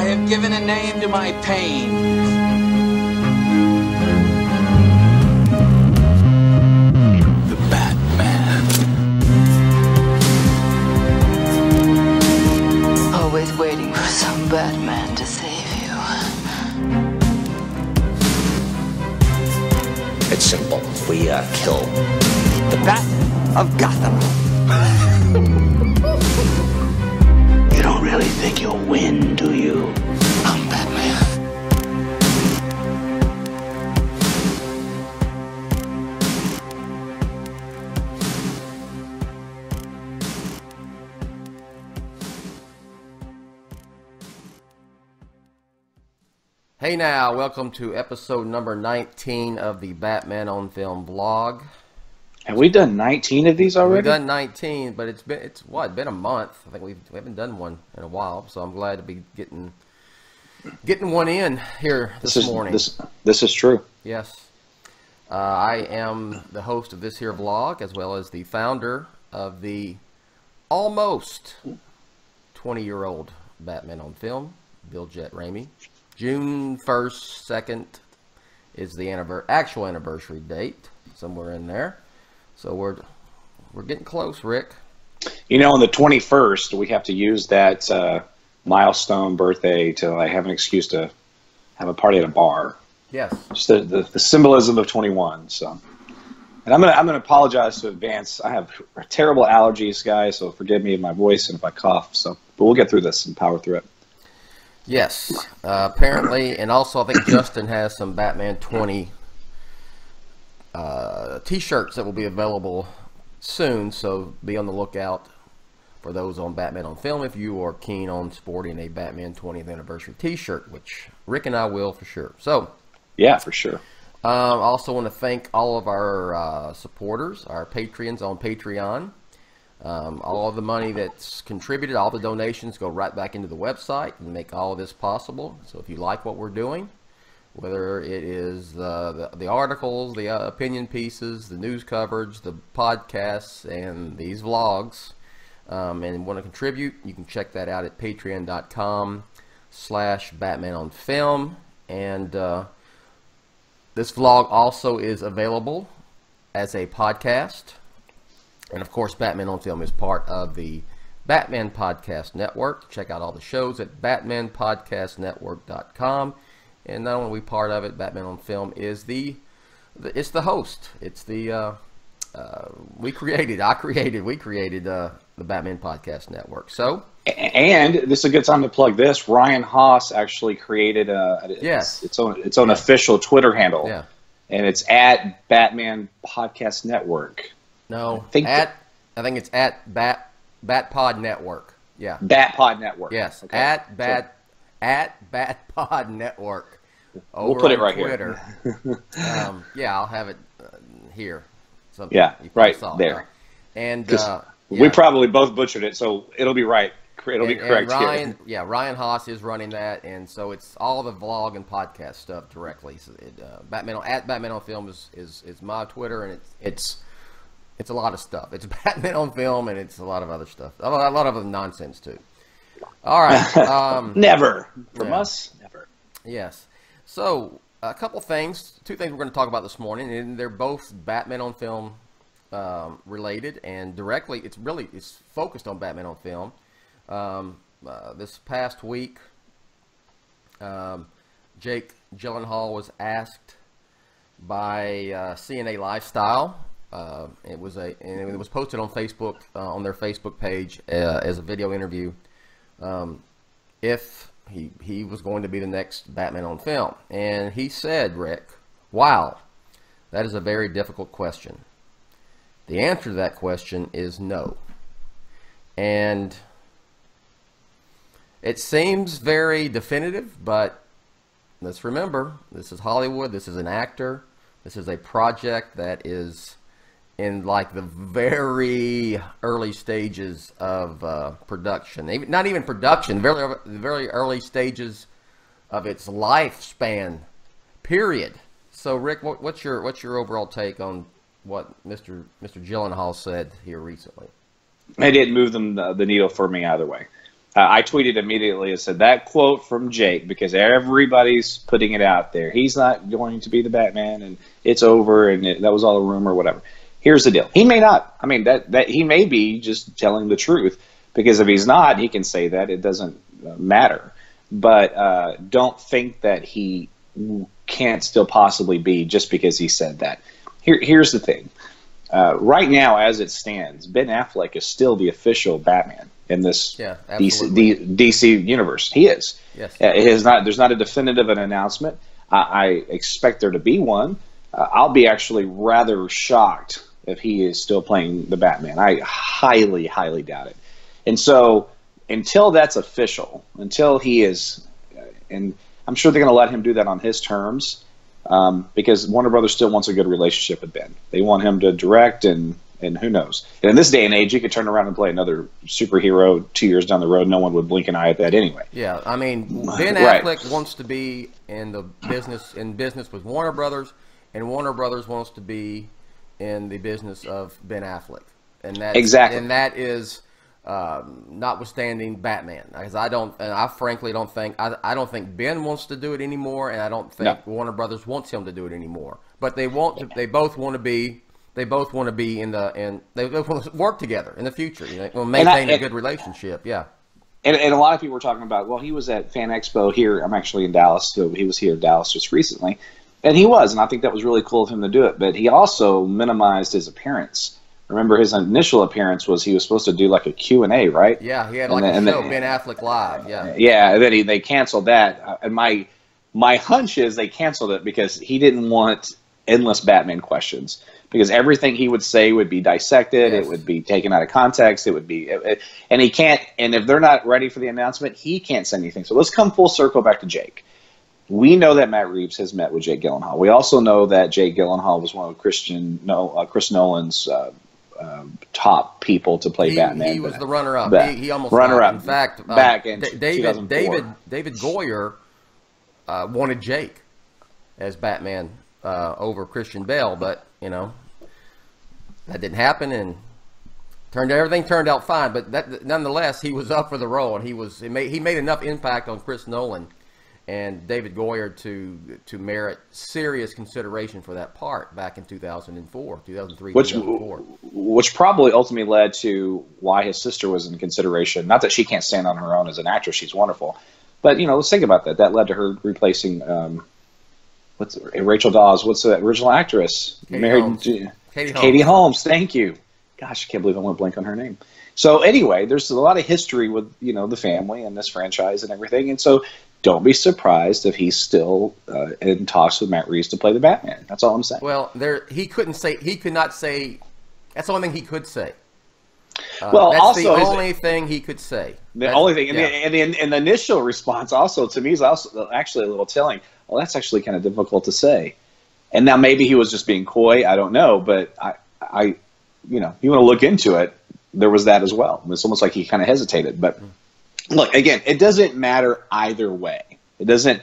I have given a name to my pain. The Batman. Always waiting for some Batman to save you. It's simple. We kill the Bat of Gotham. You don't really think you'll win, do you? I'm Batman. Hey now, welcome to episode number 19 of the Batman on Film vlog. Have we done 19 of these already? We've done 19, but it's been a month. I think we haven't done one in a while, so I'm glad to be getting one in here this morning. This is true. Yes. I am the host of this here vlog, as well as the founder of the almost 20-year-old Batman on Film, Bill Jett Ramey. June 1st, 2nd is the actual anniversary date, somewhere in there. So we're getting close, Rick. You know, on the 21st, we have to use that milestone birthday to have an excuse to have a party at a bar. Yes. Just the symbolism of 21. So, and I'm gonna apologize to advance. I have terrible allergies, guys, so forgive me in my voice and if I cough. So, but we'll get through this and power through it. Yes, apparently, and also I think Justin has some Batman 20 t-shirts that will be available soon, so be on the lookout for those on Batman on Film if you are keen on sporting a Batman 20th anniversary t-shirt, which Rick and I will for sure. So, yeah, for sure. I also want to thank all of our supporters, our Patreons on Patreon. All of the money that's contributed, all the donations go right back into the website and make all of this possible. So if you like what we're doing, whether it is the articles, the opinion pieces, the news coverage, the podcasts, and these vlogs, and want to contribute, you can check that out at patreon.com/BatmanOnFilm. And this vlog also is available as a podcast. And of course, Batman on Film is part of the Batman Podcast Network. Check out all the shows at BatmanPodcastNetwork.com. And not only are we part of it, Batman on Film is the host. It's the we created the Batman Podcast Network. So, and this is a good time to plug this. Ryan Haas actually created its own official Twitter handle. Yeah. And it's at Batman Podcast Network. No, I think it's at Batpod Network. Yeah. Batpod Network. Yes. Okay. At Batpod Network. We'll put it right Twitter. Here. Yeah, I'll have it here. Yeah, right there. And we probably both butchered it, so it'll be right. It'll be correct Ryan, here. Yeah, Ryan Haas is running that, and so it's all the vlog and podcast stuff directly. So Batman on Film is my Twitter, and it's a lot of stuff. It's Batman on Film, and it's a lot of other stuff. A lot of other nonsense, too. All right. Never. From us, never. Yes. So, a couple things. Two things we're going to talk about this morning, and they're both Batman on Film related, and directly, it's focused on Batman on Film. This past week, Jake Gyllenhaal was asked by CNA Lifestyle. It was posted on Facebook, on their Facebook page as a video interview, if he was going to be the next Batman on Film. And he said, Rick, wow, that is a very difficult question. The answer to that question is no. And it seems very definitive, but let's remember, this is Hollywood, this is an actor, this is a project that is in like the very early stages of production. Not even production, very early stages of its lifespan, period. So, Rick, what's your overall take on what Mr. Gyllenhaal said here recently? It didn't move the needle for me either way. I tweeted immediately and said that quote from Jake, because everybody's putting it out there. He's not going to be the Batman, and it's over, and that was all a rumor, whatever. Here's the deal. He may not. I mean, that he may be just telling the truth, because if he's not, he can say that. It doesn't matter. But don't think that he can't still possibly be just because he said that. Here's the thing. Right now, as it stands, Ben Affleck is still the official Batman in this DC universe. He is. Yes. It is not. There's not a definitive announcement. I expect there to be one. I'll be actually rather shocked if he is still playing the Batman. I highly, highly doubt it. And so, until that's official, until he is, and I'm sure they're going to let him do that on his terms. Because Warner Brothers still wants a good relationship with Ben. They want him to direct, and who knows. And in this day and age, you could turn around and play another superhero 2 years down the road. No one would blink an eye at that anyway. Yeah, I mean, Ben Affleck wants to be in the business with Warner Brothers, and Warner Brothers wants to be in the business of Ben Affleck. And that is notwithstanding Batman, because I frankly don't think think Ben wants to do it anymore, and I don't think Warner Brothers wants him to do it anymore. But they both want to be in they want to work together in the future. You know, maintain a good relationship. Yeah. And a lot of people were talking about, well, he was at Fan Expo here. I'm actually in Dallas, so he was here in Dallas just recently, and he was, and I think that was really cool of him to do it. But he also minimized his appearance. Remember, his initial appearance was he was supposed to do like a Q&A, right? Yeah, he had like a show, Ben Affleck Live. Yeah. Yeah, and then they canceled that. And my hunch is they canceled it because he didn't want endless Batman questions. Because everything he would say would be dissected, it would be taken out of context, it would be, and he can't. And if they're not ready for the announcement, he can't say anything. So let's come full circle back to Jake. We know that Matt Reeves has met with Jake Gyllenhaal. We also know that Jake Gyllenhaal was one of Chris Nolan's top people to play Batman. He was the runner-up. He almost runner-up. In fact, back in David Goyer wanted Jake as Batman over Christian Bale, but you know that didn't happen, and everything turned out fine. But that, nonetheless, he was up for the role, and he made enough impact on Chris Nolan and David Goyer to merit serious consideration for that part back in 2003, 2004. Which probably ultimately led to why his sister was in consideration. Not that she can't stand on her own as an actress; she's wonderful. But you know, let's think about that. That led to her replacing Rachel Dawes. What's the original actress? Katie Holmes. Thank you. Gosh, I can't believe I went blank on her name. So anyway, there's a lot of history with the family and this franchise and everything, and so don't be surprised if he's still in talks with Matt Reeves to play the Batman. That's all I'm saying. Well, he could not say. That's the only thing he could say. Well, that's also the only thing he could say. The only thing, and the initial response also to me is also actually a little telling. Well, that's actually kind of difficult to say. And now maybe he was just being coy. I don't know, but I you want to look into it. There was that as well. It's almost like he kind of hesitated. But look, again, it doesn't matter either way. It doesn't.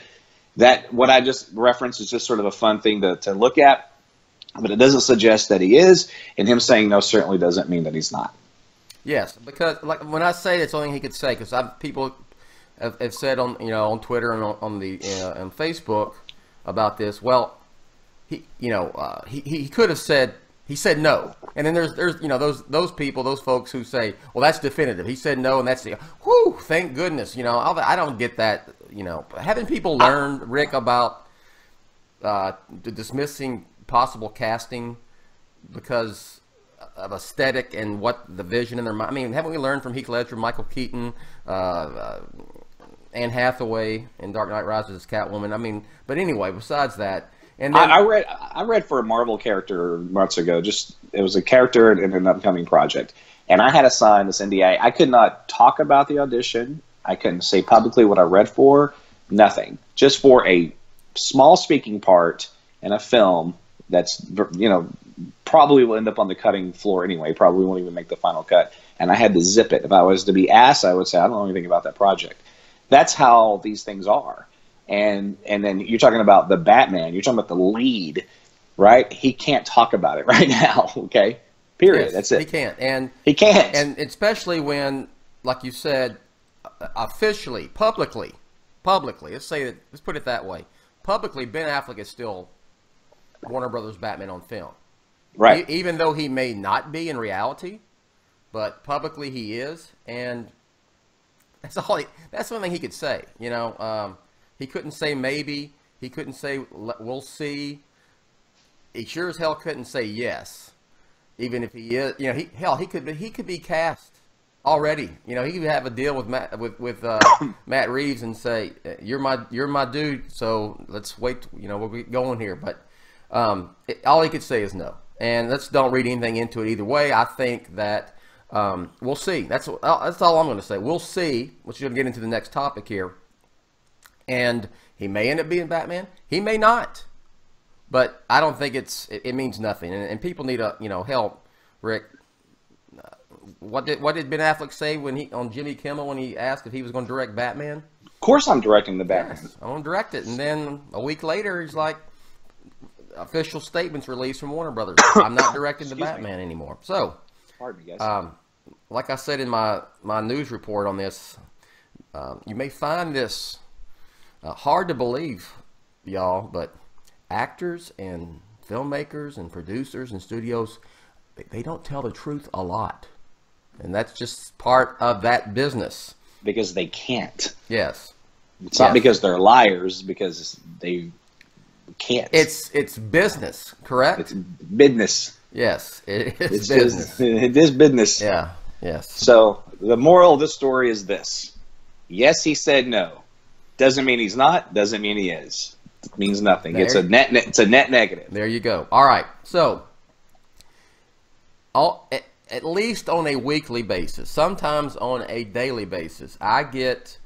That what I just referenced is just sort of a fun thing to look at, but it doesn't suggest that he is. And him saying no certainly doesn't mean that he's not. Yes, because like when I say it's only he could say, because people have said on on Twitter and on Facebook about this. Well, he could have said he said no, and then there's those people, those folks who say, well, that's definitive. He said no, and that's the whoo, thank goodness. I don't get that. Haven't people learned, Rick, about dismissing possible casting because of aesthetic and what the vision in their mind. I mean, haven't we learned from Heath Ledger, Michael Keaton, Anne Hathaway in Dark Knight Rises as Catwoman? I mean, but anyway, besides that, and then, I read for a Marvel character months ago. It was a character in an upcoming project, and I had to sign this NDA. I could not talk about the audition. I couldn't say publicly what I read for. Nothing. Just for a small speaking part in a film that's probably will end up on the cutting floor anyway. Probably won't even make the final cut. And I had to zip it. If I was to be asked, I would say I don't know anything about that project. That's how these things are. And then you're talking about the Batman. You're talking about the lead, right? He can't talk about it right now. Okay, period. Yes, that's it. He can't. And he can't. And especially when, like you said, officially, publicly, let's put it that way. Publicly, Ben Affleck is still Warner Brothers Batman on film. Right. Even though he may not be in reality, but publicly he is, and that's the only thing he could say. You know, he couldn't say maybe. He couldn't say we'll see. He sure as hell couldn't say yes, even if he is. You know, he could be cast already. You know, he could have a deal with Matt Reeves and say you're my dude. So let's wait. You know, we'll get going here. But all he could say is no. And let's don't read anything into it either way. I think that we'll see. That's all I'm going to say. We'll see. Which you're going to get into the next topic here. And he may end up being Batman. He may not. But I don't think it means nothing. And people need help. Rick, what did Ben Affleck say on Jimmy Kimmel when he asked if he was going to direct Batman? Of course, I'm directing the Batman. Yes, I'm going to direct it. And then a week later, he's like, official statements released from Warner Brothers. I'm not directing the Batman anymore. So, pardon me, guys. Like I said in my news report on this, you may find this hard to believe, y'all, but actors and filmmakers and producers and studios, they don't tell the truth a lot. And that's just part of that business. Because they can't. Yes. It's not because they're liars, because they can't. It's business, correct? It's business. Yes, it's business. It is business. Yeah, yes. So the moral of this story is this. Yes, he said no. Doesn't mean he's not. Doesn't mean he is. It means nothing. It's a net negative. There you go. All right. So at least on a weekly basis, sometimes on a daily basis, I get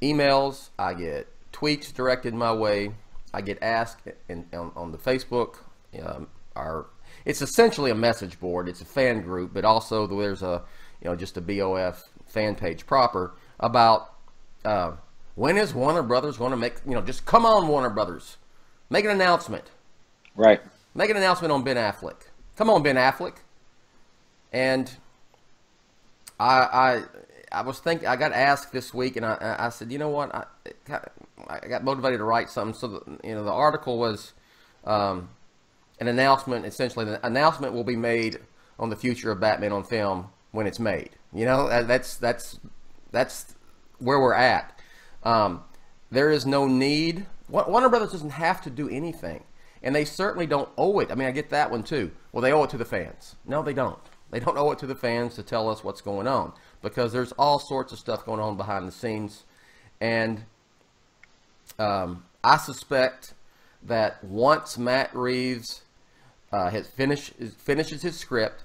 emails, I get tweets directed my way. I get asked on the Facebook. It's essentially a message board. It's a fan group, but also there's just a BOF fan page proper about when is Warner Brothers going to make, just come on, Warner Brothers, make an announcement. Right. Make an announcement on Ben Affleck. Come on, Ben Affleck. And I was thinking, I got asked this week, and I said, you know what, I got motivated to write something. So the article was an announcement. Essentially, the announcement will be made on the future of Batman on film when it's made. That's where we're at. There is no need. Warner Brothers doesn't have to do anything, and they certainly don't owe it. I mean, I get that one too. Well, they owe it to the fans. No, they don't. They don't owe it to the fans to tell us what's going on, because there's all sorts of stuff going on behind the scenes. And I suspect that once Matt Reeves finishes his script,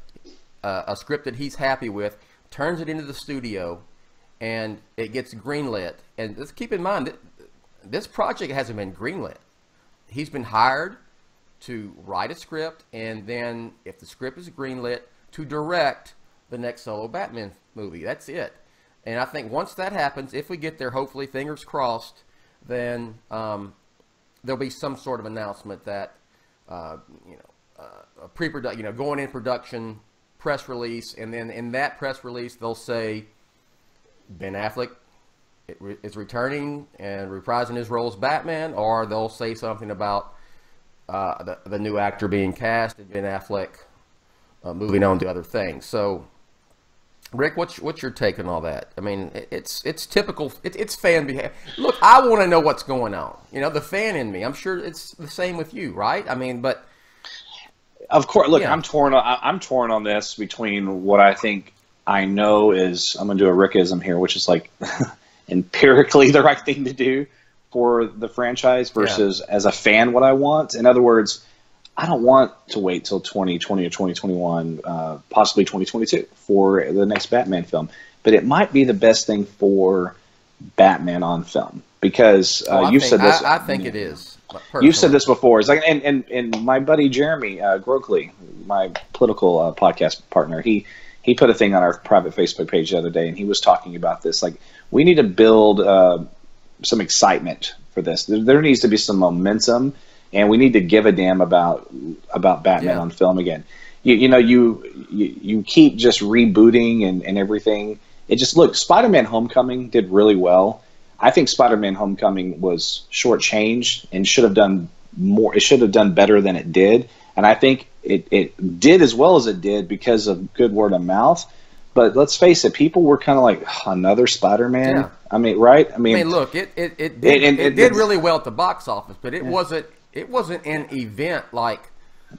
a script that he's happy with, turns it into the studio, and it gets greenlit. And let's keep in mind that this project hasn't been greenlit. He's been hired to write a script, and then if the script is greenlit, to direct the next solo Batman movie. That's it. And I think once that happens, if we get there, hopefully, fingers crossed, then there'll be some sort of announcement that pre-production, going in production, press release, and then in that press release they'll say Ben Affleck is returning and reprising his role as Batman, or they'll say something about the new actor being cast and Ben Affleck moving on to other things. So, Rick, what's your take on all that? I mean, it's typical. It's fan behavior. Look, I want to know what's going on. The fan in me. I'm sure it's the same with you, right? I mean, but of course. Look, yeah. I'm torn on this between what I think I know is, I'm going to do a Rickism here, which is like empirically the right thing to do for the franchise versus as a fan what I want. In other words, I don't want to wait till 2020 or 2021, possibly 2022 for the next Batman film. But it might be the best thing for Batman on film, because you've said this. I think it is. You've said this before. It's like, and my buddy Jeremy Grokley, my political podcast partner, he put a thing on our private Facebook page the other day, and he was talking about this. Like, we need to build some excitement for this. There needs to be some momentum. And we need to give a damn about Batman on film again. You keep just rebooting and everything, it just look. Spider-Man: Homecoming did really well. I think Spider-Man: Homecoming was shortchanged and should have done more. It should have done better than it did, and I think it did as well as it did because of good word of mouth. But let's face it, people were kind of like, another Spider-Man. Yeah. I mean, right? I mean, look, it did really well at the box office, but it wasn't an event like.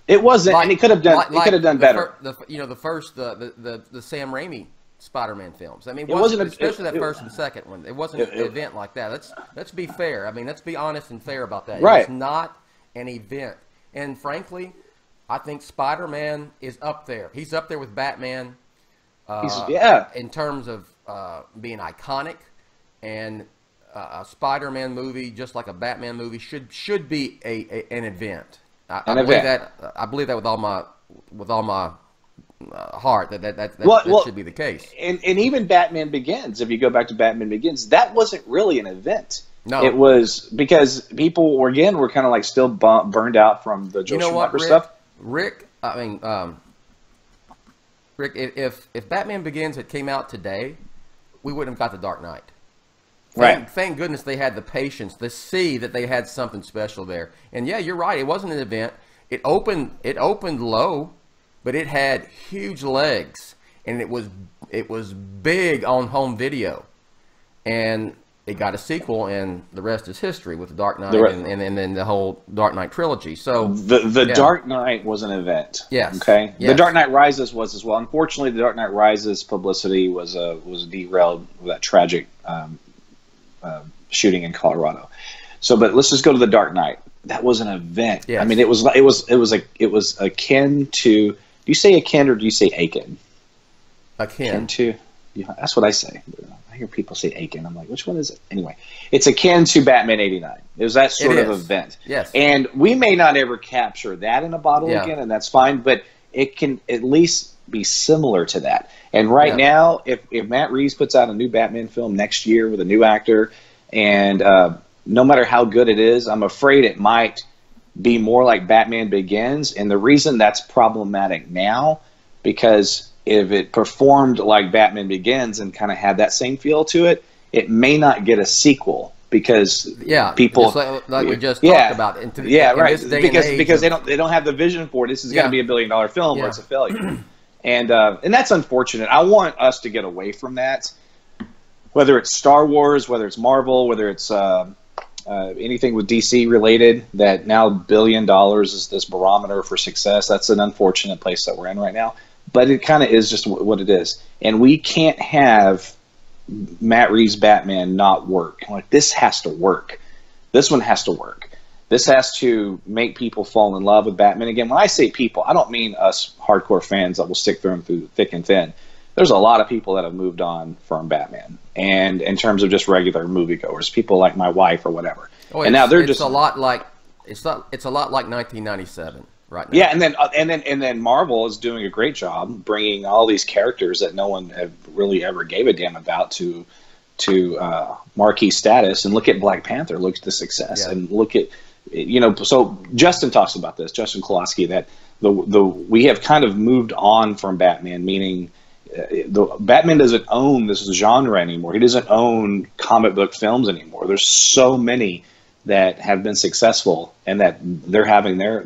It wasn't, and he could have done better. The Sam Raimi Spider-Man films. I mean, especially that first and second one. It wasn't an event like that. Let's be fair. I mean, let's be honest and fair about that. Right. It's not an event, and frankly, I think Spider-Man is up there. He's up there with Batman. In terms of being iconic, and a Spider-Man movie, just like a Batman movie, should be an event. I believe that with all my heart that should be the case. And even Batman Begins, if you go back to Batman Begins, that wasn't really an event. No, it was because people were kind of like still burned out from the Joe Schumacher stuff. Rick, if Batman Begins had came out today, we wouldn't have got The Dark Knight. Thank goodness they had the patience to see that they had something special there. And yeah, you're right. It wasn't an event. It opened low, but it had huge legs, and it was big on home video, and it got a sequel, and the rest is history with The Dark Knight and then the whole Dark Knight trilogy. So the Dark Knight was an event. Yes. Okay. Yes. The Dark Knight Rises was as well. Unfortunately, The Dark Knight Rises publicity was derailed with that tragic shooting in Colorado. So, but let's just go to The Dark Knight. That was an event. Yes. I mean, it was akin to. Do you say akin or do you say akin? Akin to. Yeah, that's what I say. I hear people say akin. I'm like, which one is it? Anyway, it's akin to Batman '89. It was that sort of event. Yes. And we may not ever capture that in a bottle again, and that's fine, but it can at least be similar to that. And right now, if Matt Reeves puts out a new Batman film next year with a new actor, and no matter how good it is, I'm afraid it might be more like Batman Begins. And the reason that's problematic now, because if it performed like Batman Begins and kind of had that same feel to it, it may not get a sequel because people like we just talked about. Because they don't have the vision for it. This is going to be $1 billion film or it's a failure, and that's unfortunate. I want us to get away from that. Whether it's Star Wars, whether it's Marvel, whether it's anything with DC related, that now $1 billion is this barometer for success. That's an unfortunate place that we're in right now. But it kind of is just what it is. And we can't have Matt Reeves' Batman not work. Like, this has to work. This one has to work. This has to make people fall in love with Batman again. When I say people, I don't mean us hardcore fans that will stick through him through thick and thin. There's a lot of people that have moved on from Batman. And in terms of just regular moviegoers, people like my wife or whatever. Oh, and now they're just a lot like it's a lot like 1997. Right now. Yeah, and then Marvel is doing a great job bringing all these characters that no one have really ever gave a damn about to marquee status. And look at Black Panther. Look at the success, and look at So Justin talks about this. Justin Kowalski, that we have kind of moved on from Batman, meaning Batman doesn't own this genre anymore. He doesn't own comic book films anymore. There's so many that have been successful and that they're having their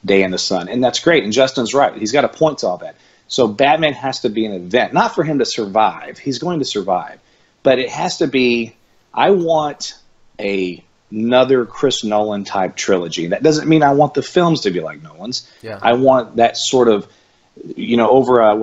day in the sun. And that's great. And Justin's right. He's got a point to all that. So Batman has to be an event, not for him to survive. He's going to survive. But it has to be, I want another Chris Nolan type trilogy. That doesn't mean I want the films to be like Nolan's. Yeah. I want that sort of, over a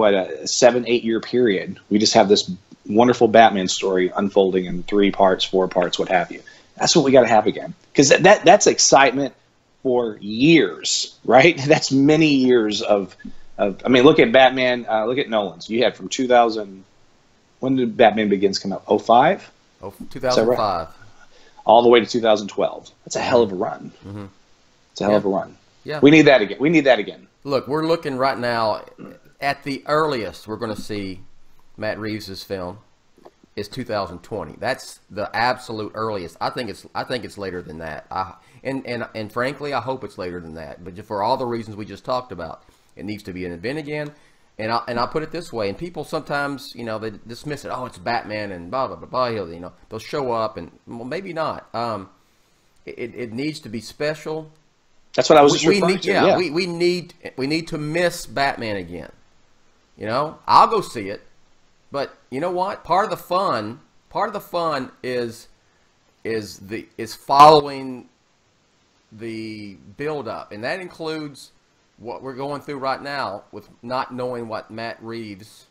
7-8 year period, we just have this wonderful Batman story unfolding in 3 parts, 4 parts, what have you. That's what we got to have again, because that's excitement for years, right? That's many years of. I mean, look at Batman. Look at Nolan's. You had from 2000. When did Batman Begins come out? 2005. 2005. Right? All the way to 2012. That's a hell of a run. Mm-hmm. It's a hell of a run. Yeah. We need that again. Look, we're looking right now at the earliest we're going to see Matt Reeves' film is 2020. That's the absolute earliest. I think it's later than that. And frankly, I hope it's later than that. But for all the reasons we just talked about, it needs to be an event again. And I'll put it this way, and people sometimes, you know, they dismiss it. Oh, it's Batman and blah, blah, blah, blah. You know, they'll show up and, well, maybe not. It needs to be special. That's what I was just referring to. Yeah, we need to miss Batman again. You know, I'll go see it, but you know what? Part of the fun is following the build up, and that includes what we're going through right now with not knowing what Matt Reeves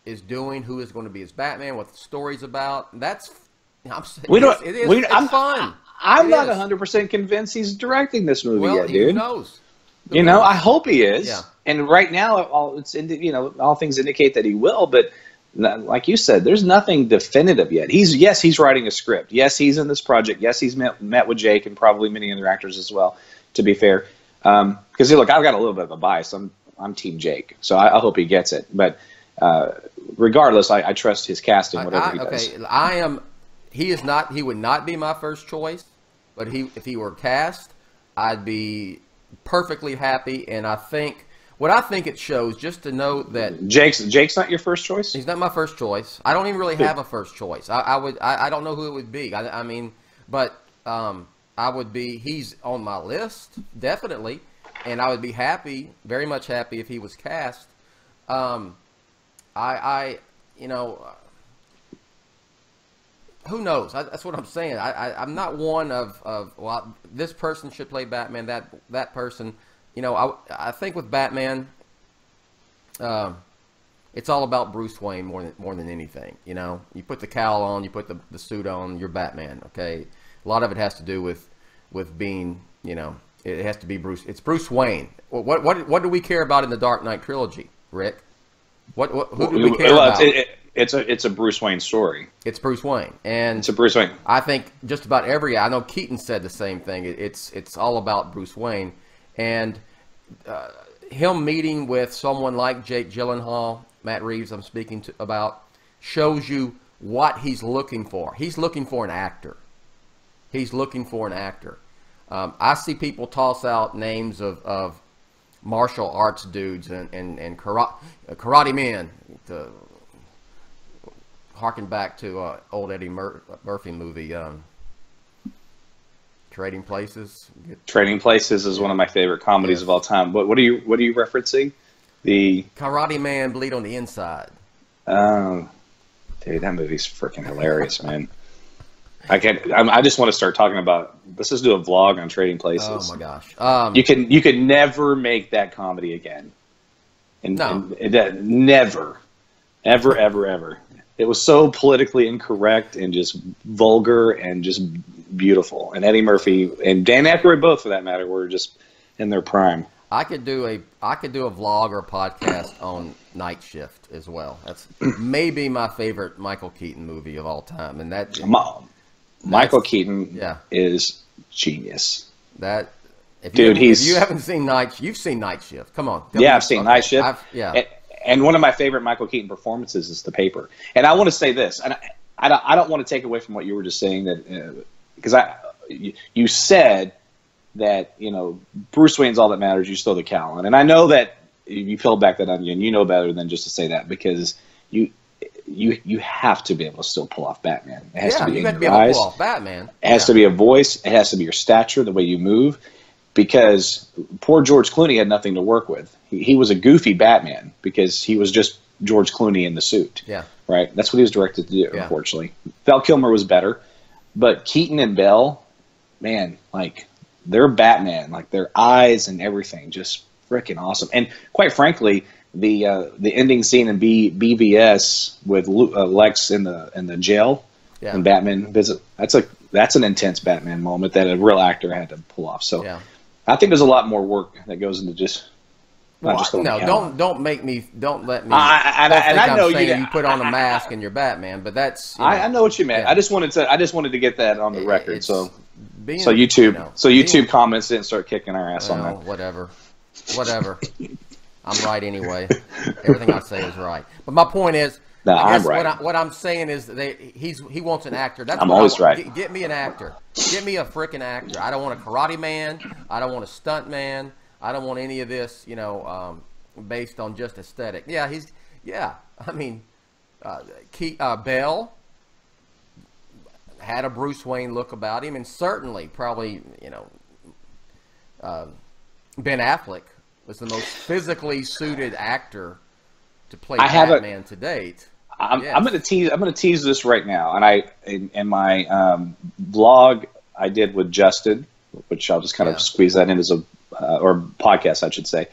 is doing, who is going to be his Batman, what the story's about. It's fun. I'm not 100% convinced he's directing this movie yet, dude. Who knows? You know, I hope he is. Yeah. And right now, all things indicate that he will. But like you said, there's nothing definitive yet. He's writing a script. Yes, he's in this project. Yes, he's met with Jake and probably many other actors as well. To be fair, because look, I've got a little bit of a bias. I'm Team Jake, so I hope he gets it. But regardless, I trust his casting, whatever he does. Okay, he would not be my first choice, but if he were cast, I'd be perfectly happy. And I think it shows, just to know that Jake's not your first choice. He's not my first choice. I don't even really have a first choice. I don't know who it would be. I mean, but I would be. He's on my list, definitely, and I would be happy, very much happy, if he was cast. Who knows? That's what I'm saying. I'm not one of well, this person should play Batman. That person, you know. I think with Batman, it's all about Bruce Wayne more than anything. You know, you put the cowl on, you put the suit on, you're Batman. Okay, a lot of it has to do with being, you know, it has to be Bruce. It's Bruce Wayne. What do we care about in the Dark Knight trilogy, Rick? Who do we care about? It's a Bruce Wayne story. It's Bruce Wayne, and it's a Bruce Wayne. I think just about I know Keaton said the same thing. It's all about Bruce Wayne, and him meeting with someone like Jake Gyllenhaal, Matt Reeves, I'm speaking about, shows you what he's looking for. He's looking for an actor. He's looking for an actor. I see people toss out names of martial arts dudes and karate men to harken back to old Eddie Murphy movie, Trading Places. Trading Places is one of my favorite comedies of all time. What are you referencing? The Karate Man Bleed on the Inside. Oh, dude, that movie's freaking hilarious, man. I just want to start talking about. Let's just do a vlog on Trading Places. Oh my gosh! You can never make that comedy again. Never, ever. It was so politically incorrect and just vulgar and just beautiful. And Eddie Murphy and Dan Aykroyd, both for that matter, were just in their prime. I could do a vlog or a podcast on Night Shift as well. That's maybe my favorite Michael Keaton movie of all time, and Michael Keaton is genius. If you haven't seen you've seen Night Shift. Come on. I've seen Night Shift. And one of my favorite Michael Keaton performances is The Paper. And I want to say this, and I don't want to take away from what you were just saying, that because you said that, you know, Bruce Wayne's all that matters. You stole the cowl, and I know that you peeled back that onion. You know better than just to say that, because you have to be able to still pull off Batman. It has to be in your eyes. Pull off Batman. It has to be a voice. It has to be your stature, the way you move. Because poor George Clooney had nothing to work with. He was a goofy Batman because he was just George Clooney in the suit. Yeah. Right? That's what he was directed to do, unfortunately. Val Kilmer was better. But Keaton and Bell, man, like, they're Batman. Like, their eyes and everything, just freaking awesome. And quite frankly, the ending scene in BVS with Lex in the jail and Batman visit, that's an intense Batman moment that a real actor had to pull off. So I think there's a lot more work that goes into just don't let me. I know you put on a mask and you're Batman, but that's. I know what you meant. I just wanted to get that on the record. So YouTube comments didn't start kicking our ass on that. Whatever. I'm right anyway. Everything I say is right. But my point is, I'm right. What I'm saying is that he wants an actor. I'm always right. Get me an actor. Get me a freaking actor. I don't want a karate man. I don't want a stunt man. I don't want any of this. You know, based on just aesthetic. Yeah, I mean, Bell had a Bruce Wayne look about him, and certainly, probably, Ben Affleck was the most physically suited actor to play Batman to date. I'm going to tease this right now, and in my blog I did with Justin, which I'll just kind of squeeze that in as or podcast, I should say,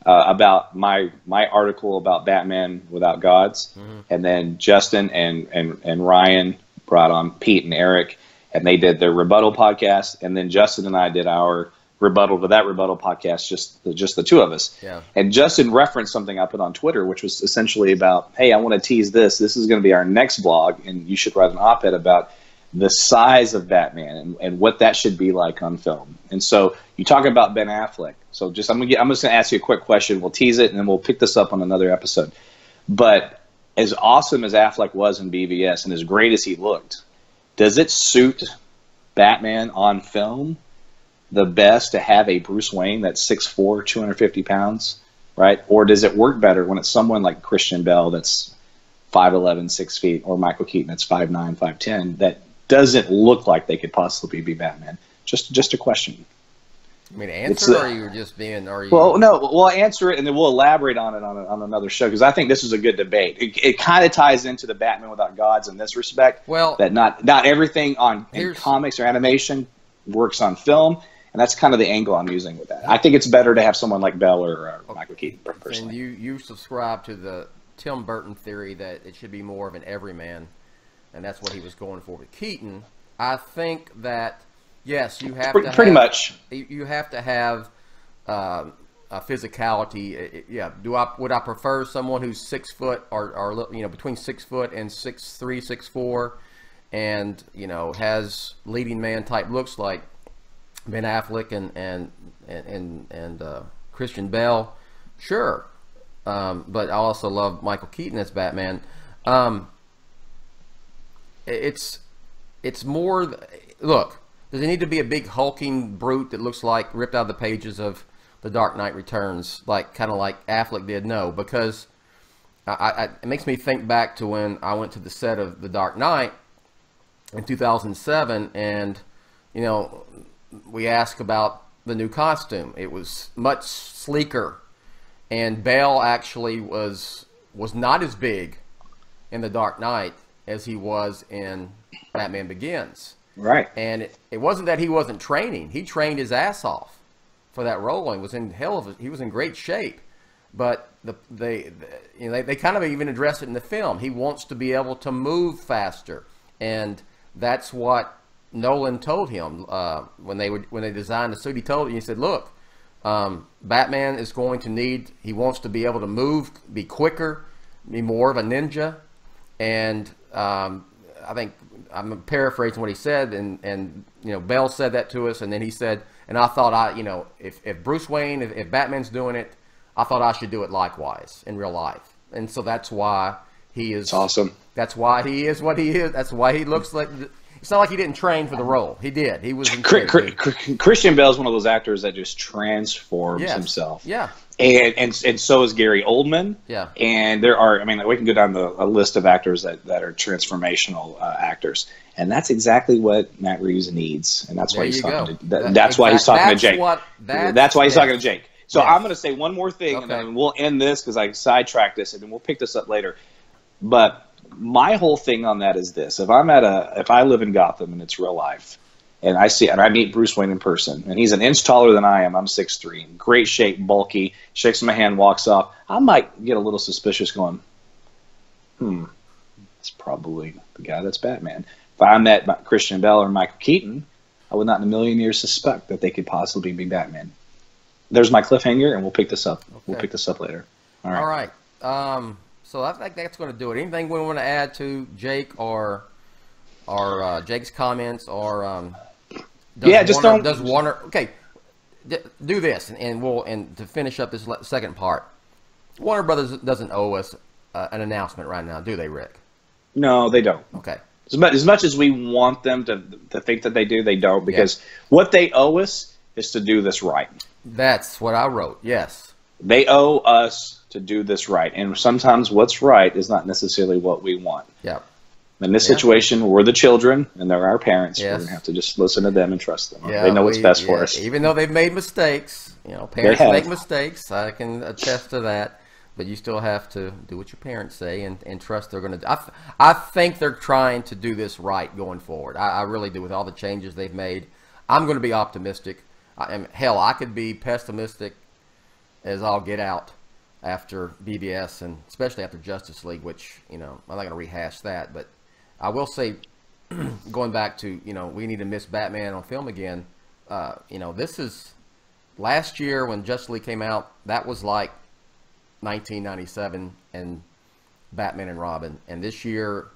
about my article about Batman Without Gods, and then Justin and Ryan brought on Pete and Eric, and they did their rebuttal podcast, and then Justin and I did our rebuttal to that rebuttal podcast, just the two of us. Yeah. And Justin referenced something I put on Twitter, which was essentially about, hey, I want to tease this. This is going to be our next blog, and you should write an op-ed about the size of Batman and what that should be like on film. And so you talk about Ben Affleck. So I'm just going to ask you a quick question. We'll tease it, and then we'll pick this up on another episode. But as awesome as Affleck was in BVS and as great as he looked, does it suit Batman on film the best to have a Bruce Wayne that's 6'4", 250 pounds, right? Or does it work better when it's someone like Christian Bale that's 5'11", 6 feet, or Michael Keaton that's 5'9", 5'10", that doesn't look like they could possibly be Batman? Just a question. I mean, answer, or are you just being? Well, no, we'll answer it, and then we'll elaborate on it on another show, because I think this is a good debate. It kind of ties into the Batman Without Gods in this respect. Well, that not everything in comics or animation works on film. And that's kind of the angle I'm using with that. I think it's better to have someone like Bell or Michael Keaton, personally. And you subscribe to the Tim Burton theory that it should be more of an everyman, and that's what he was going for with Keaton. I think that, yes, you have to pretty much. You have to have a physicality. Yeah. Would I prefer someone who's 6 foot or between 6 foot and 6'3", 6'4", and has leading man type looks like Ben Affleck and Christian Bale? Sure. But I also love Michael Keaton as Batman. It's more. Look, does it need to be a big hulking brute that looks like ripped out of the pages of The Dark Knight Returns, kind of like Affleck did? No, because it makes me think back to when I went to the set of The Dark Knight in 2007, and we asked about the new costume. It was much sleeker, and Bale actually was not as big in The Dark Knight as he was in Batman Begins. Right. And it wasn't that he wasn't training. He trained his ass off for that role and was in he was in great shape. But they kind of even addressed it in the film. He wants to be able to move faster, and that's what Nolan told him when they designed the suit. He said, look, Batman is going to need, he wants to be able to move, be quicker, be more of a ninja. And I think I'm paraphrasing what he said, and Bell said that to us, and then he said, and I thought if Bruce Wayne, if Batman's doing it, I thought I should do it likewise in real life. And so that's why he is awesome. That's why he is what he is. That's why he looks like. It's not like he didn't train for the role. He did. He was. Christian Bale is one of those actors that just transforms himself. Yeah. And so is Gary Oldman. Yeah. And there are, we can go down a list of actors that are transformational actors, and that's exactly what Matt Reeves needs, and that's why he's talking. That's why he's talking to Jake. That's why he's talking to Jake. So I'm going to say one more thing, and then we'll end this because I sidetracked this, and then we'll pick this up later. But my whole thing on that is this: if I live in Gotham and it's real life, and I meet Bruce Wayne in person, and he's an inch taller than I am, I'm 6'3", great shape, bulky, shakes my hand, walks off, I might get a little suspicious, going, it's probably the guy that's Batman. If I met Christian Bale or Michael Keaton, I would not in a million years suspect that they could possibly be Batman. There's my cliffhanger, and we'll pick this up. Okay. We'll pick this up later. All right. So I think that's going to do it. Anything we want to add to Jake or Jake's comments, or does Warner? Okay, do this, and to finish up this second part, Warner Brothers doesn't owe us an announcement right now, do they, Rick? No, they don't. Okay. As much as we want them to think that they do, they don't, because what they owe us is to do this right. That's what I wrote. Yes. They owe us to do this right, and sometimes what's right is not necessarily what we want. Yeah. In this situation, we're the children, and they're our parents. Yes. We're going to have to just listen to them and trust them. Yeah, They know what's best for us. Even though they've made mistakes, parents make mistakes. I can attest to that. But you still have to do what your parents say and trust they're going to. I think they're trying to do this right going forward. I really do, with all the changes they've made. I'm going to be optimistic. Hell, I could be pessimistic as I'll get out after BVS, and especially after Justice League, which, I'm not going to rehash that. But I will say, going back to, we need to miss Batman on film again. This is last year when Justice League came out, that was like 1997 and Batman and Robin. And this year,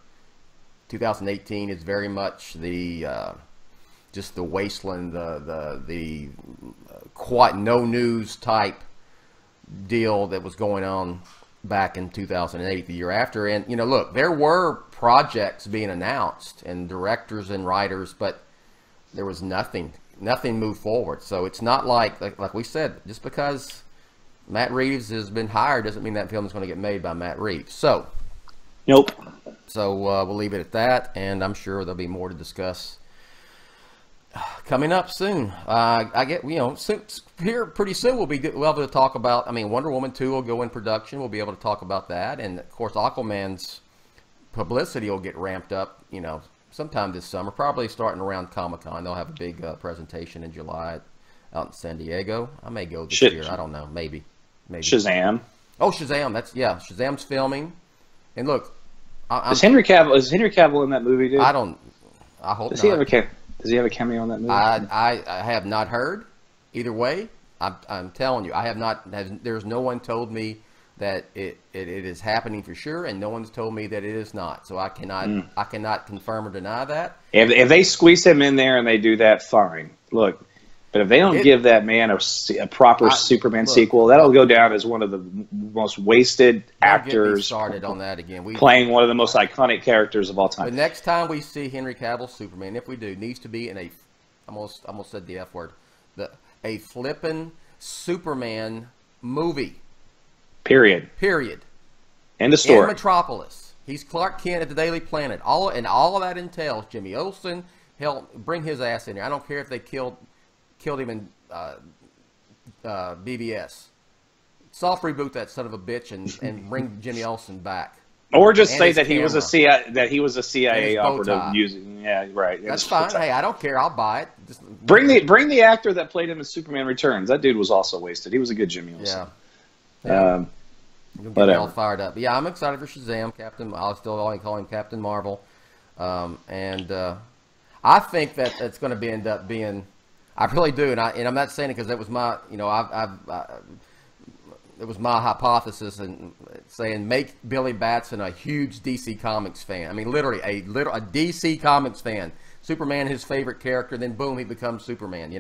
2018, is very much the just the wasteland, the quite no news type deal that was going on back in 2008, the year after. And look, there were projects being announced and directors and writers, but there was nothing moved forward. So it's not like we said, just because Matt Reeves has been hired doesn't mean that film is going to get made by Matt Reeves. So nope. So we'll leave it at that, and I'm sure there'll be more to discuss coming up soon. I get, here pretty soon we'll be able to talk about, Wonder Woman 2 will go in production. We'll be able to talk about that. And, of course, Aquaman's publicity will get ramped up, sometime this summer, probably starting around Comic-Con. They'll have a big presentation in July out in San Diego. I may go this year. I don't know. Maybe. Shazam. Oh, Shazam. Shazam's filming. And, look. Is Henry Cavill in that movie, dude? I hope not. Does he have a cameo in that movie? I have not heard. Either way, I'm telling you, I have not. There's no one told me that it is happening for sure, and no one's told me that it is not. So I cannot confirm or deny that. If they squeeze him in there and they do that, fine. Look, but if they don't give that man a proper Superman sequel, that'll go down as one of the most wasted actors. Started on that again. Playing one of the most iconic characters of all time. The next time we see Henry Cavill Superman, if we do, needs to be in a, almost said the F word, a flippin' Superman movie. Period. End of story. In Metropolis. He's Clark Kent at the Daily Planet. All of that entails Jimmy Olsen. Hell, bring his ass in here. I don't care if they killed him in BVS. Soft reboot that son of a bitch and bring Jimmy Olsen back. Or just say that he was a CIA operative using. Yeah, right. That's fine. Hey, I don't care. I'll buy it. Just bring the actor that played him in Superman Returns. That dude was also wasted. He was a good Jimmy Olsen. Yeah. But all fired up. But yeah, I'm excited for Shazam. I'll still only call him Captain Marvel. And I think that it's going to end up being. I really do, and I'm not saying it because that was my, it was my hypothesis, and saying make Billy Batson a huge DC Comics fan. Literally a DC Comics fan. Superman, his favorite character, then boom, he becomes Superman.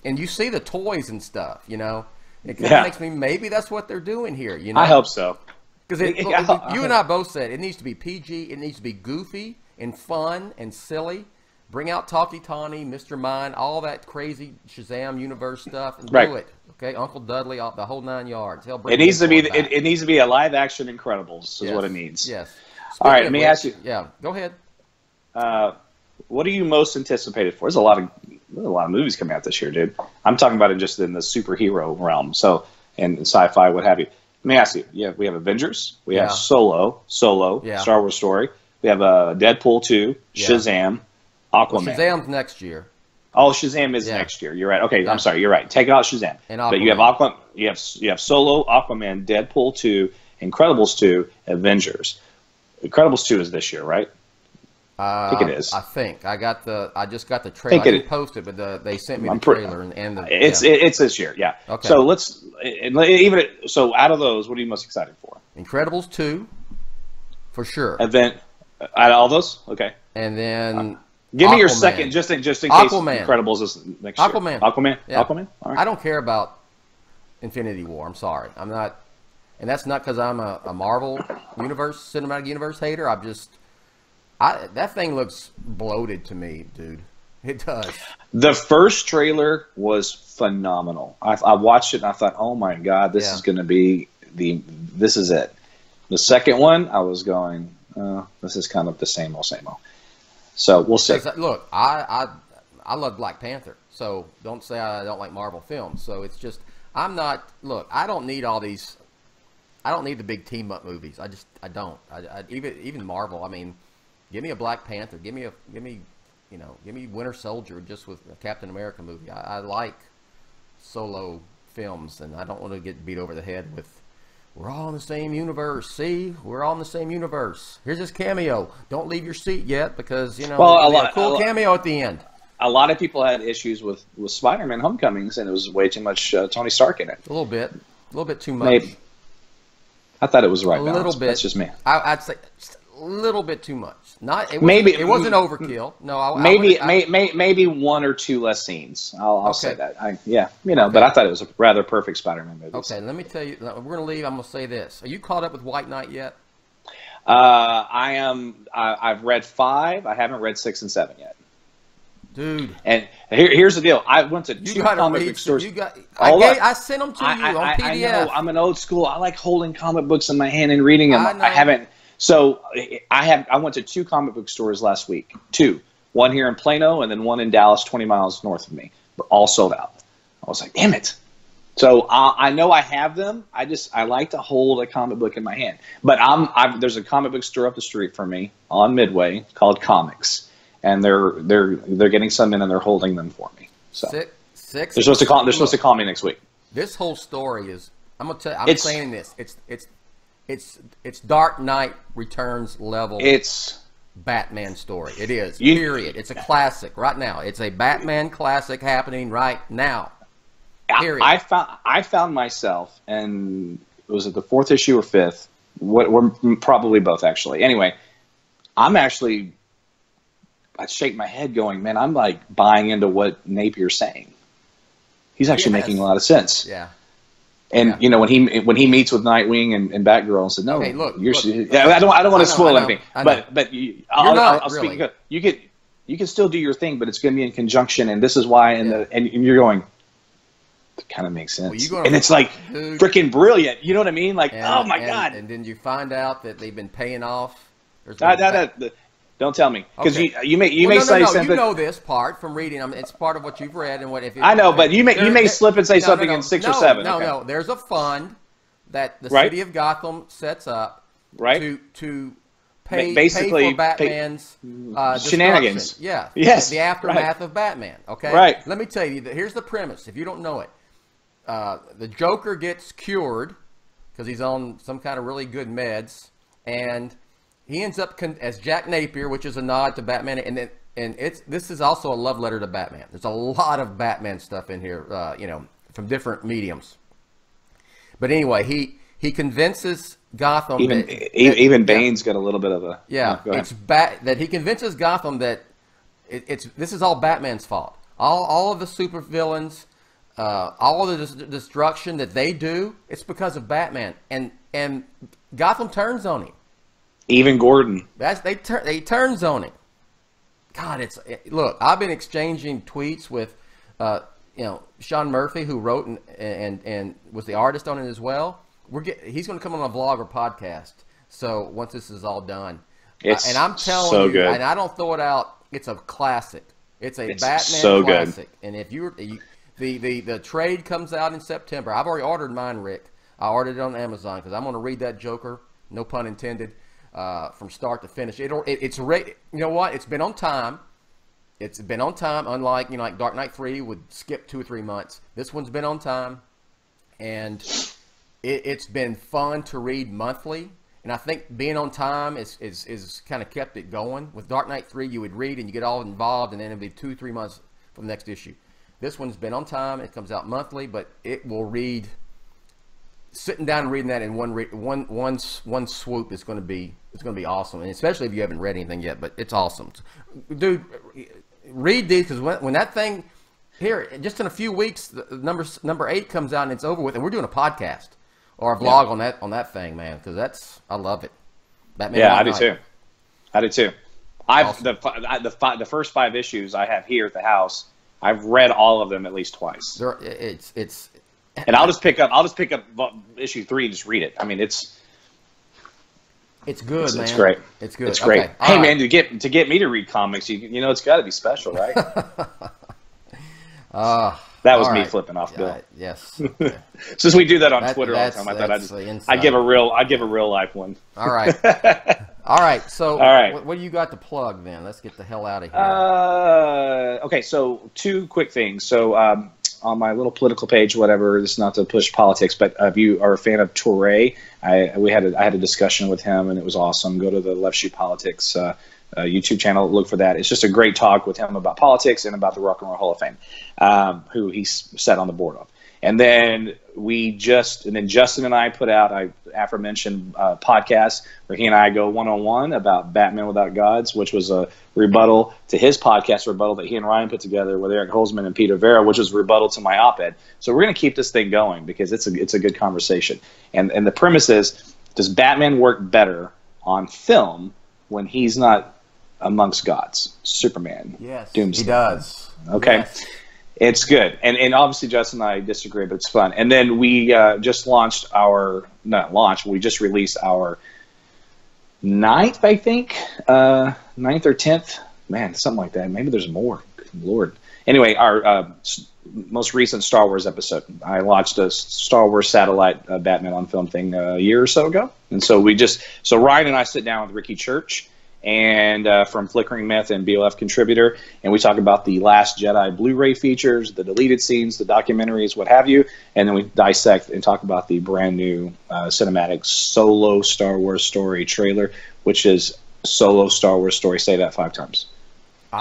And you see the toys and stuff. It kind of makes me, maybe that's what they're doing here. I hope so. Because you and I both said it needs to be PG, it needs to be goofy and fun and silly. Bring out Talkie Tawny, Mr. Mind, all that crazy Shazam universe stuff, and do it. Okay, Uncle Dudley, the whole 9 yards. Hell, it needs to be it needs to be a live action Incredibles is what it needs. Yes. All right, let me ask you. Yeah, go ahead. What are you most anticipated for? There's a lot of movies coming out this year, dude. I'm talking about it just in the superhero realm, and sci-fi, what have you. Let me ask you. Yeah, we have Avengers. We have Solo, Star Wars story. We have Deadpool 2, Shazam. Aquaman. Well, Shazam's next year. Oh, Shazam is next year. You're right. Okay, I'm sorry. You're right. Take out Shazam. But you have Aquaman. You have Solo, Aquaman, Deadpool 2, Incredibles 2, Avengers. Incredibles 2 is this year, right? I think it is. I think I just got the trailer. I didn't post it, but they sent me the trailer and it's this year. Yeah. Okay. So so out of those, what are you most excited for? Incredibles 2, for sure. Out of all those, okay. And then. Give me your second, just in case Incredibles is next year. Aquaman. Yeah. Aquaman. All right. I don't care about Infinity War. I'm sorry. I'm not, and that's not because I'm a Marvel cinematic universe hater. That thing looks bloated to me, dude. It does. The first trailer was phenomenal. I watched it and I thought, oh my God, this is going to be this is it. The second one, I was going, this is kind of the same old, same old. So we'll see. Look, I love Black Panther, so don't say I don't like Marvel films. So it's just, I don't need all these. I don't need the big team up movies. I don't. Even Marvel. I mean, give me a Black Panther. Give me Winter Soldier just with a Captain America movie. I like solo films, and I don't want to get beat over the head with, we're all in the same universe. See, we're all in the same universe. Here's this cameo. Don't leave your seat yet because a cool cameo at the end. A lot of people had issues with Spider-Man: Homecomings, and it was way too much Tony Stark in it. A little bit too much. Maybe. I thought it was right. A little bit. That's just me. I'd say just a little bit too much. It wasn't overkill. No, maybe one or two less scenes. I'll say that. But I thought it was a rather perfect Spider-Man movie. Okay, let me tell you. We're gonna leave. I'm gonna say this. Are you caught up with White Knight yet? I am. I've read 5. I haven't read 6 and 7 yet. Dude. And here's the deal. I went to 2 comic book stores. I sent them to you on PDF. I know. I'm an old school. I like holding comic books in my hand and reading them. I haven't. So I went to 2 comic book stores last week. 2. One here in Plano and then one in Dallas, 20 miles north of me. But all sold out. I was like, damn it. So I know I have them. I like to hold a comic book in my hand. But there's a comic book store up the street from me on Midway called Comics. And they're getting some in and they're holding them for me. So they're supposed to call me next week. This whole story is, I'm gonna tell you, I'm saying this. It's Dark Knight Returns level. It's Batman story. It is. Period. It's a classic right now. It's a Batman classic happening right now. Period. I found myself, and was it the 4th issue or 5th? We're probably both actually. Anyway, I shake my head going, man, I'm like buying into what Napier's saying. He's actually making a lot of sense. Yeah. And when he meets with Nightwing and Batgirl and said, no, hey, look, I don't want to spoil anything, but I'll really. speak. You can still do your thing, but it's going to be in conjunction, and this is why. And you're going, it kind of makes sense. Well, and it's like freaking brilliant. You know what I mean? Like, oh my God. And then you find out that they've been paying off. Don't tell me, because you may say something. You know this part from reading. I mean, it's part of what you've read and what. I know, but you may slip and say something in 6 or 7. No. There's a fund that the city of Gotham sets up, to pay for Batman's shenanigans. Yeah. Yes. The aftermath of Batman. Okay. Right. Let me tell you. Here's the premise. If you don't know it, the Joker gets cured because he's on some kind of really good meds, and he ends up as Jack Napier, which is a nod to Batman, and this is also a love letter to Batman. There's a lot of Batman stuff in here, from different mediums. But anyway, he convinces Gotham. Even Bane's got a little bit of a that he convinces Gotham that this is all Batman's fault. All of the supervillains, all of the destruction that they do, it's because of Batman, and Gotham turns on him. Even Gordon. They turns on him. God, look. I've been exchanging tweets with, Sean Murphy, who wrote and was the artist on it as well. He's going to come on a vlog or podcast. So once this is all done, and I'm telling you, good. And I don't throw it out. It's a classic. It's Batman so classic. Good. And if the trade comes out in September, I've already ordered mine, Rick. I ordered it on Amazon because I'm going to read that Joker. No pun intended. From start to finish, it's you know what? It's been on time. It's been on time. Unlike like Dark Knight 3 would skip 2 or 3 months. This one's been on time, and it's been fun to read monthly. And I think being on time is kind of kept it going. With Dark Knight 3, you would read and you get all involved, and then it'd be 2 or 3 months from the next issue. This one's been on time. It comes out monthly, but it will read. Sitting down and reading that in one swoop is going to be awesome, and especially if you haven't read anything yet. But it's awesome, dude. Read these because when that thing here, just in a few weeks, number 8 comes out and it's over with, and we're doing a podcast or a vlog on that thing, man. Because I love it. Batman. Yeah, I do too. Awesome. The first 5 issues I have here at the house, I've read all of them at least twice. And I'll just pick up issue 3 and just read it. I mean, it's good, man. It's great. It's good. It's great. Okay. Hey, man, to get me to read comics, you know, it's got to be special, right? That was me flipping off Bill. Yes. Since we do that on Twitter all the time, I thought I'd give a real life one. All right. All right. So, what do you got to plug then? Let's get the hell out of here. Okay. So, 2 quick things. So, on my little political page, whatever, this is not to push politics, but if you are a fan of Touré, I had a discussion with him, and it was awesome. Go to the Left Shoe Politics YouTube channel, look for that. It's just a great talk with him about politics and about the Rock and Roll Hall of Fame, who he sat on the board of. And then Justin and I put out an aforementioned podcast where he and I go one-on-one about Batman Without Gods, which was a rebuttal to his podcast rebuttal that he and Ryan put together with Eric Holzman and Peter Vera, which was rebuttal to my op-ed. So we're going to keep this thing going because it's a good conversation. And the premise is, does Batman work better on film when he's not amongst gods? Superman. Yes, Doomsday. he does. Okay. Yes. It's good. And obviously Justin and I disagree, but it's fun. And then we just released our 9th, I think, 9th or 10th. Man, something like that. Maybe there's more. Good Lord. Anyway, our most recent Star Wars episode. I launched a Star Wars satellite Batman on film thing a year or so ago. And so Ryan and I sit down with Ricky Church, and from Flickering Myth and BOF contributor, and we talk about the Last Jedi Blu-ray features, the deleted scenes, the documentaries, what have you, and then we dissect and talk about the brand new cinematic Solo Star Wars Story trailer, which is Solo Star Wars Story. Say that 5 times.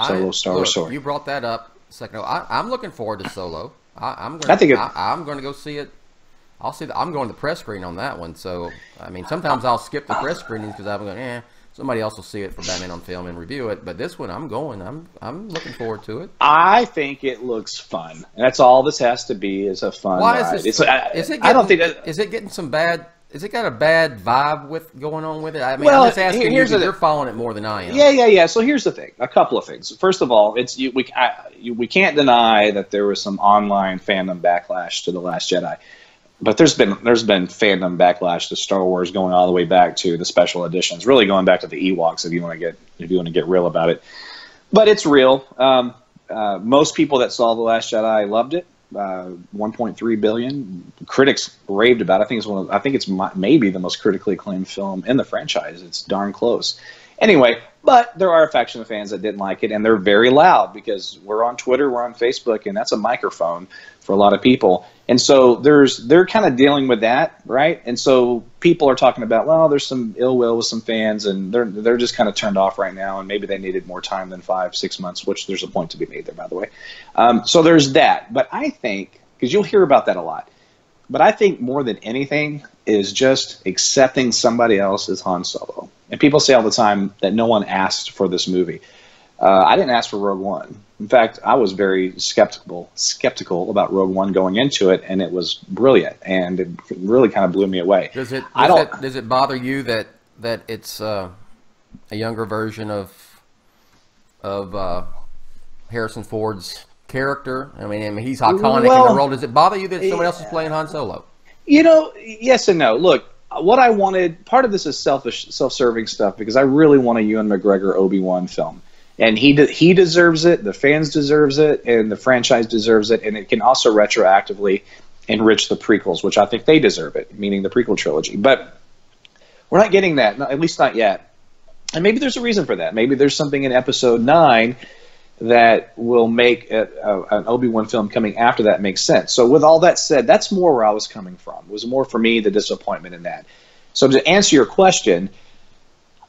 Solo Star Wars Story. You brought that up a second ago. I'm looking forward to Solo. I'm going to go see it. I'm going to the press screen on that one. So I mean, sometimes I'll skip the press screenings because I'm going, somebody else will see it for Batman on Film and review it. But this one, I'm going. I'm looking forward to it. I think it looks fun, and that's all this has to be is a fun ride. Is it getting some bad? Is it got a bad vibe going on with it? I mean, I'm just asking you because you're following it more than I am. Yeah. So here's the thing. A couple of things. First of all, we can't deny that there was some online fandom backlash to The Last Jedi. But there's been fandom backlash to Star Wars going all the way back to the special editions, really going back to the Ewoks if you want to get real about it. But it's real. Most people that saw The Last Jedi loved it. 1.3 billion critics raved about it. I think it's maybe the most critically acclaimed film in the franchise. It's darn close. Anyway, but there are a faction of fans that didn't like it, and they're very loud because we're on Twitter, we're on Facebook, and that's a microphone for a lot of people. And so they're kind of dealing with that, right? And so people are talking about, well, there's some ill will with some fans, and they're just kind of turned off right now, and maybe they needed more time than 5-6 months, which there's a point to be made there, by the way. So there's that. But I think, because you'll hear about that a lot, but I think more than anything is just accepting somebody else as Han Solo. And people say all the time that no one asked for this movie. I didn't ask for Rogue One. In fact, I was very skeptical about Rogue One going into it, and it was brilliant, and it really kind of blew me away. Does it bother you that it's a younger version of Harrison Ford's character? I mean, he's iconic in the role. Does it bother you that someone else is playing Han Solo? Yes and no. Look, what I wanted, part of this is self-serving stuff, because I really want a Ewan McGregor Obi-Wan film. And he deserves it, the fans deserves it, and the franchise deserves it, and it can also retroactively enrich the prequels, which I think they deserve it, meaning the prequel trilogy. But we're not getting that, at least not yet. And maybe there's a reason for that. Maybe there's something in Episode 9 that will make an Obi-Wan film coming after that make sense. So with all that said, that's more where I was coming from. It was more for me the disappointment in that. So to answer your question,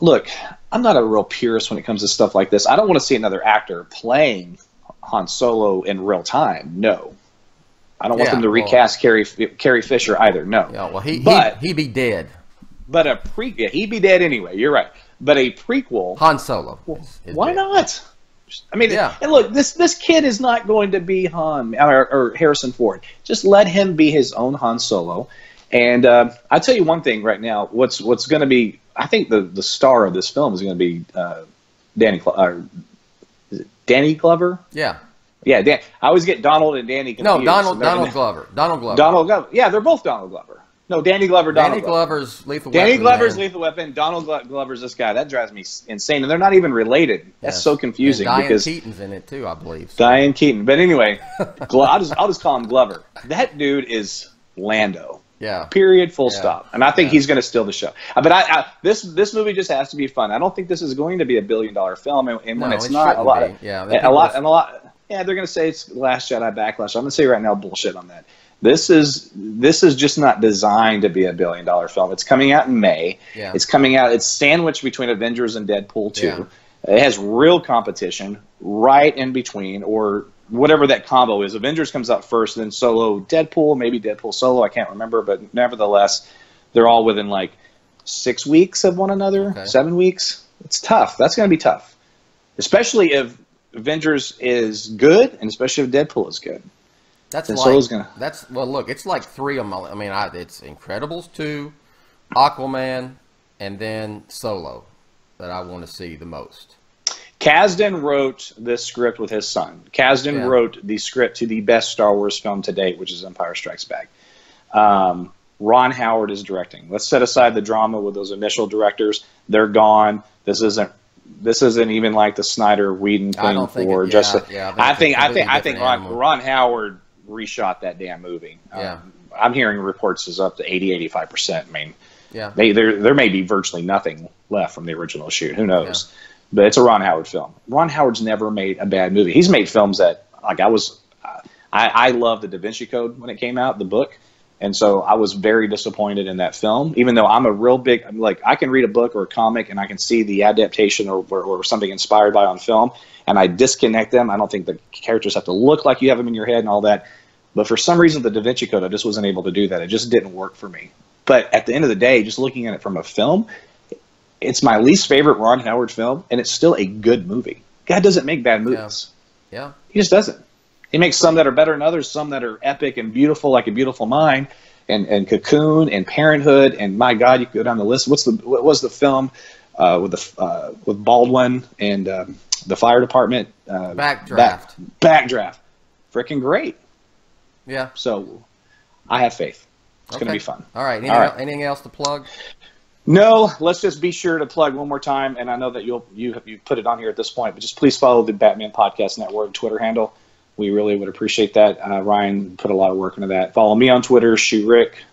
look, I'm not a real purist when it comes to stuff like this. I don't want to see another actor playing Han Solo in real time. No. I don't want them to recast Carrie Fisher either. No. Yeah, well, he'd be dead. But he'd be dead anyway. You're right. But a prequel, Han Solo. Why not? I mean, and look, this kid is not going to be Han or Harrison Ford. Just let him be his own Han Solo. And I'll tell you one thing right now. What's going to be, I think the star of this film is going to be Is it Danny Glover? Yeah. Yeah, I always get Donald and Danny confused. No, Donald Glover. Donald Glover. Donald Glover. Yeah, they're both Donald Glover. No, Danny Glover. Danny Glover's Lethal Weapon. Danny Glover's Lethal Weapon. Donald Glover's this guy. That drives me insane, and they're not even related. That's so confusing. And because Diane Keaton's in it too, I believe. So. Diane Keaton. But anyway, I'll just call him Glover. That dude is Lando. Yeah. Period. Full stop. And I think he's going to steal the show. But this movie just has to be fun. I don't think this is going to be $1 billion film, and when it's not, a lot. Yeah, they're going to say it's Last Jedi Backlash. I'm going to say right now, bullshit on that. This is just not designed to be $1 billion film. It's coming out in May. Yeah. It's coming out. It's sandwiched between Avengers and Deadpool 2. Yeah. It has real competition right in between, or whatever that combo is. Avengers comes out first, then Solo, Deadpool, maybe Deadpool Solo. I can't remember, but nevertheless, they're all within like 6 weeks of one another, 7 weeks. It's tough. That's going to be tough, especially if Avengers is good, and especially if Deadpool is good. Well, look, it's like three of them. I mean, it's Incredibles 2, Aquaman, and then Solo that I want to see the most. Kasdan wrote this script with his son. Kasdan wrote the script to the best Star Wars film to date, which is Empire Strikes Back. Ron Howard is directing. Let's set aside the drama with those initial directors. They're gone. This isn't even like the Snyder Whedon thing. I think Ron Howard reshot that damn movie. I'm hearing reports is up to 80-85%. I mean, there may be virtually nothing left from the original shoot. Who knows? Yeah. But it's a Ron Howard film. Ron Howard's never made a bad movie. He's made films that, like, I loved the Da Vinci Code when it came out, the book. And so I was very disappointed in that film, even though I'm a real big, like, I can read a book or a comic and I can see the adaptation or something inspired by on film, and I disconnect them. I don't think the characters have to look like you have them in your head and all that. But for some reason, the Da Vinci Code, I just wasn't able to do that. It just didn't work for me. But at the end of the day, just looking at it from a film, it's my least favorite Ron Howard film, and it's still a good movie. God doesn't make bad movies. Yeah. He just doesn't. He makes some that are better than others, some that are epic and beautiful, like A Beautiful Mind, and Cocoon, and Parenthood, and my God, you could go down the list. What was the film with Baldwin and the fire department? Backdraft. Backdraft. Freaking great. Yeah. So I have faith. It's going to be fun. All right. Anything else to plug? No, let's just be sure to plug one more time, and I know that you put it on here at this point, but just please follow the Batman Podcast Network Twitter handle. We really would appreciate that. Ryan put a lot of work into that. Follow me on Twitter, Shew Rick,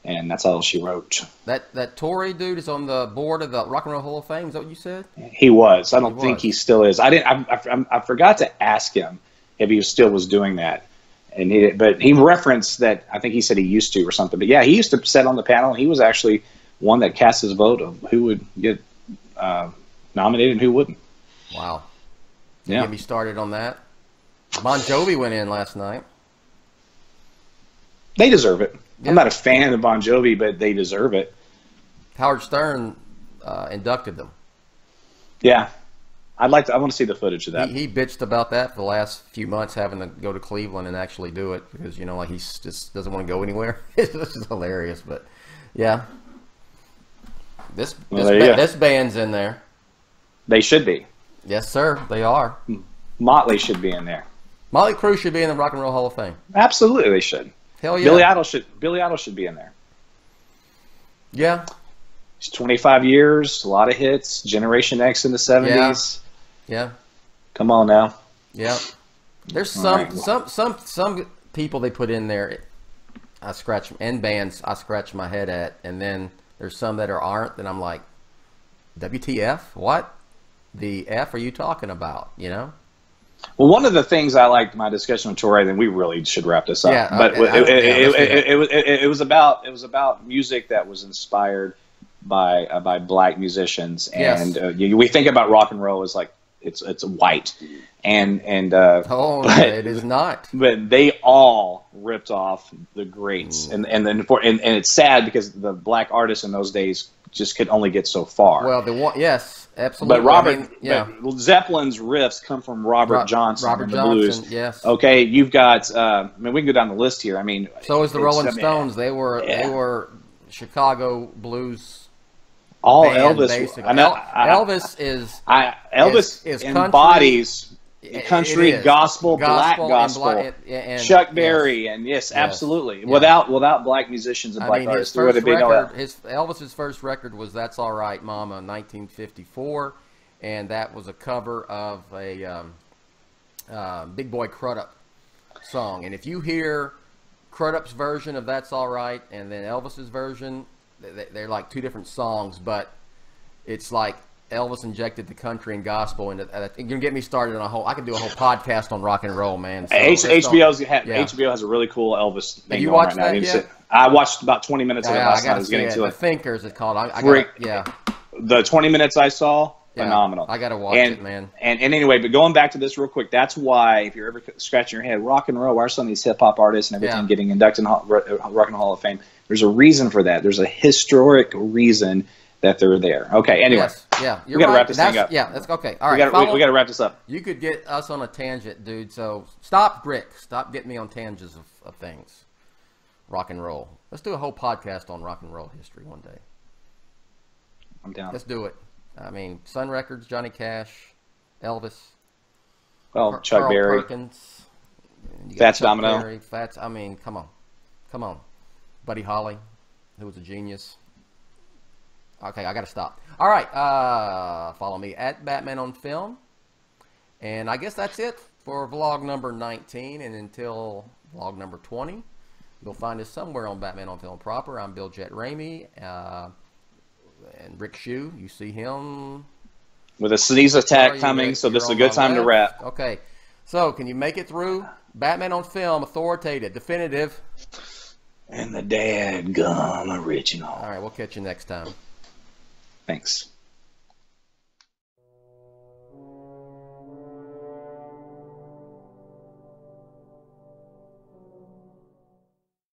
and that's all she wrote. That Tory dude is on the board of the Rock and Roll Hall of Fame. Is that what you said? He was. I don't think he still is. I forgot to ask him if he still was doing that. But he referenced that. I think he said he used to or something. But yeah, he used to sit on the panel. And he was actually one that cast his vote of who would get nominated and who wouldn't. Wow. Yeah. Get me started on that. Bon Jovi went in last night. They deserve it. Yeah. I'm not a fan of Bon Jovi, but they deserve it. Howard Stern inducted them. Yeah. I want to see the footage of that. He bitched about that for the last few months, having to go to Cleveland and actually do it because, like, he just doesn't want to go anywhere. It's just hilarious, but yeah. This band's in there. They should be. Yes, sir. They are. Motley should be in there. Motley Crue should be in the Rock and Roll Hall of Fame. Absolutely, they should. Hell yeah. Billy Idol should be in there. Yeah. It's 25 years, a lot of hits. Generation X in the 70s. Yeah. Come on now. Yeah. There's some people they put in there. Bands I scratch my head at, and then there's some that aren't, and I'm like, WTF? What the F are you talking about? Well, one of the things I liked my discussion with Torre, then we really should wrap this up. Yeah, but it was about music that was inspired by black musicians, and we think about rock and roll as like it's white, and it is not. But they all ripped off the greats, and it's sad because the black artists in those days just could only get so far. Well, yes, absolutely. But Zeppelin's riffs come from Robert Johnson and the blues. Yes. Okay, you've got. We can go down the list here. So is the Rolling Stones. They were Chicago blues All band, Elvis. basically. I know. Elvis is Elvis is embodies country, it is. gospel, black and gospel, and Chuck Berry, and yes, absolutely. Yeah. Without black musicians and I black mean, artists, his there would first have been no record, Elvis's first record was "That's All Right, Mama" in 1954, and that was a cover of a Big Boy Crudup song. And if you hear Crudup's version of "That's All Right" and then Elvis's version, they're like two different songs, but it's like Elvis injected the country and gospel into. You're gonna get me started on a whole. I could do a whole podcast on rock and roll, man. So HBO has a really cool Elvis thing you going watched right now. that yet? I watched about 20 minutes of it last night. I was getting to The it. Thinkers is called. The 20 minutes I saw, phenomenal. I gotta watch it, man. And anyway, but going back to this real quick, that's why if you're ever scratching your head, rock and roll, why are some of these hip hop artists and everything getting inducted in Rock and Roll Hall of Fame? There's a reason for that. There's a historic reason that they're there. Okay, anyway. Yes, we got to wrap this thing up. Yeah, that's okay. All right, we got to wrap this up. You could get us on a tangent, dude. So stop, Rick. Stop getting me on tangents of things. Rock and roll. Let's do a whole podcast on rock and roll history one day. I'm down. Let's do it. I mean, Sun Records, Johnny Cash, Elvis. Well, Chuck Carl Berry. Perkins. Fats Domino. Berry, I mean, come on. Buddy Holly, who was a genius. Okay, I got to stop. All right, follow me at Batman on Film. And I guess that's it for vlog number 19. And until vlog number 20, you'll find us somewhere on Batman on Film proper. I'm Bill Jett Ramey. And Rick Shew, you see him. With a sneeze attack coming, so this is a good time to wrap. Okay, so can you make it through? Batman on Film, authoritative, definitive. And the dadgum original. All right, we'll catch you next time. Thanks.